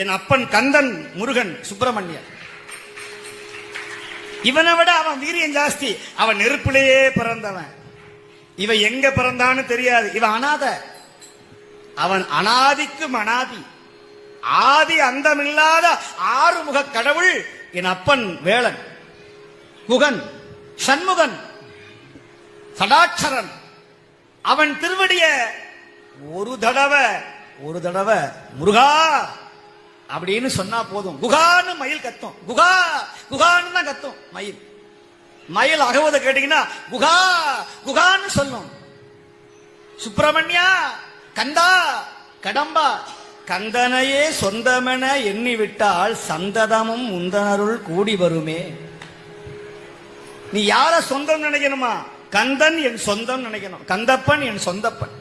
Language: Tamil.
என் அப்பன் கந்தன் முருகன் சுப்பிரமணியன். இவனை விட அவன் வீரியம் ஜாஸ்தி. அவன் நெருப்பிலேயே பிறந்தவன். இவன் எங்க பிறந்தான்னு தெரியாது. இவன் அனாத. அவன் அனாதிக்கும் அனாதி, ஆதி அந்தமில்லாத ஆறுமுக கடவுள் என் அப்பன் வேளன், குகன், சண்முகன், சடாட்சரன். அவன் திருவடிய ஒரு தடவை முருகா அப்படின்னு சொன்னா போதும். குகான்னு மயில் கத்தும். குகா குகான்னு தான் கத்தும் மயில். மயில் அகவத கேட்டீங்கன்னா குகா குகான்னு சொல்லும். சுப்பிரமணியா, கந்தா, கடம்பா, கந்தனையே சொந்தமென எண்ணிவிட்டால் சந்ததமும் முந்தனருள் கூடி வருமே. நீ யார சொந்தம் நினைக்கணுமா? கந்தன் என் சொந்தம் நினைக்கணும். கந்தப்பன் என் சொந்தப்பன்.